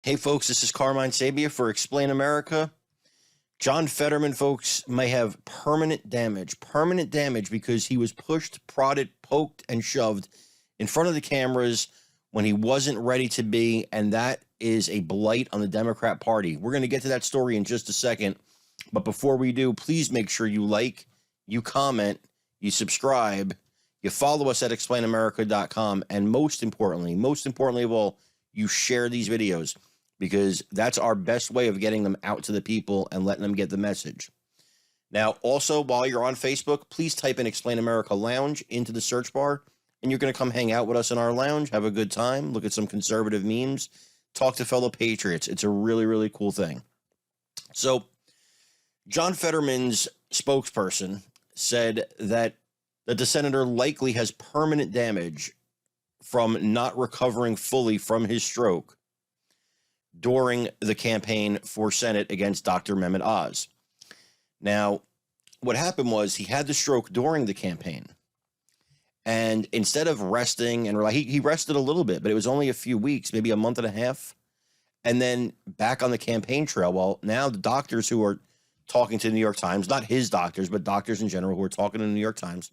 Hey, folks, this is Carmine Sabia for Explain America. John Fetterman, folks, may have permanent damage because he was pushed, prodded, poked, and shoved in front of the cameras when he wasn't ready to be, and that is a blight on the Democrat Party. We're going to get to that story in just a second, but before we do, please make sure you like, you comment, you subscribe, you follow us at explainamerica.com, and most importantly of all, you share these videos, because that's our best way of getting them out to the people and letting them get the message. Now, also, while you're on Facebook, please type in Explain America Lounge into the search bar, and you're going to come hang out with us in our lounge, have a good time, look at some conservative memes, talk to fellow patriots. It's a really, really cool thing. So, John Fetterman's spokesperson said that the senator likely has permanent damage from not recovering fully from his stroke during the campaign for Senate against Dr. Mehmet Oz. Now, what happened was he had the stroke during the campaign. And instead of resting, and he rested a little bit, but it was only a few weeks, maybe a month and a half, and then back on the campaign trail. Well, now the doctors who are talking to the New York Times, not his doctors, but doctors in general who are talking to the New York Times,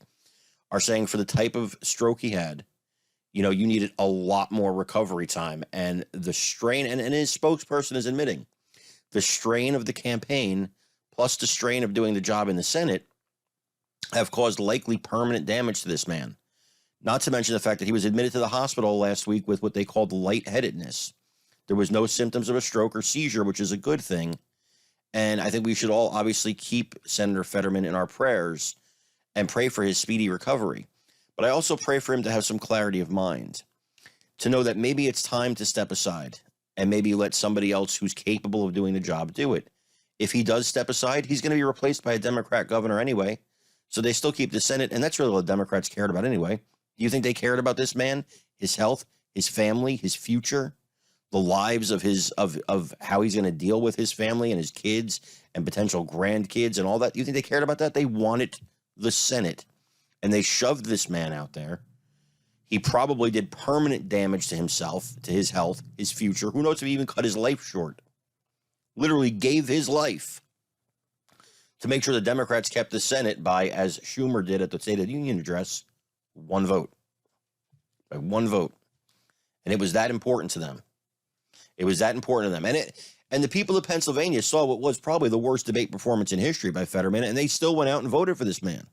are saying for the type of stroke he had, you needed a lot more recovery time. And the strain, and his spokesperson is admitting, the strain of the campaign plus the strain of doing the job in the Senate have caused likely permanent damage to this man. Not to mention the fact that he was admitted to the hospital last week with what they called lightheadedness. There was no symptoms of a stroke or seizure, which is a good thing. And I think we should all obviously keep Senator Fetterman in our prayers and pray for his speedy recovery. But I also pray for him to have some clarity of mind, to know that maybe it's time to step aside and maybe let somebody else who's capable of doing the job do it. If he does step aside, he's going to be replaced by a Democrat governor anyway. So they still keep the Senate, and that's really what Democrats cared about anyway. Do you think they cared about this man, his health, his family, his future, the lives of of how he's going to deal with his family and his kids and potential grandkids and all that? Do you think they cared about that? They wanted the Senate. And they shoved this man out there. He probably did permanent damage to himself, to his health, his future. Who knows if he even cut his life short? Literally gave his life to make sure the Democrats kept the Senate by, as Schumer did at the State of the Union address, one vote. By one vote. And it was that important to them. It was that important to them. And the people of Pennsylvania saw what was probably the worst debate performance in history by Fetterman, and they still went out and voted for this man.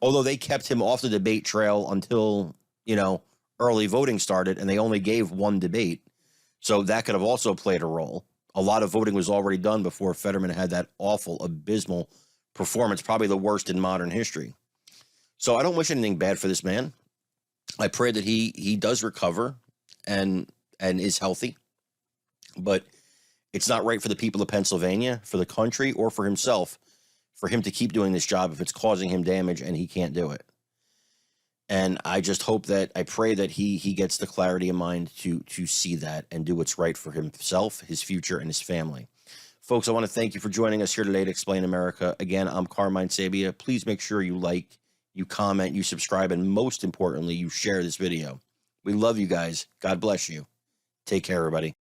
Although they kept him off the debate trail until, early voting started, and they only gave one debate. So that could have also played a role. A lot of voting was already done before Fetterman had that awful, abysmal performance, probably the worst in modern history. So I don't wish anything bad for this man. I pray that he does recover and is healthy. But it's not right for the people of Pennsylvania, for the country, or for himself, for him to keep doing this job if it's causing him damage and he can't do it. And I just I pray that he gets the clarity of mind to see that and do what's right for himself, his future, and his family. Folks, I want to thank you for joining us here today to Explain America. Again, I'm Carmine Sabia. Please make sure you like, you comment, you subscribe, and most importantly, you share this video. We love you guys. God bless you. Take care, everybody.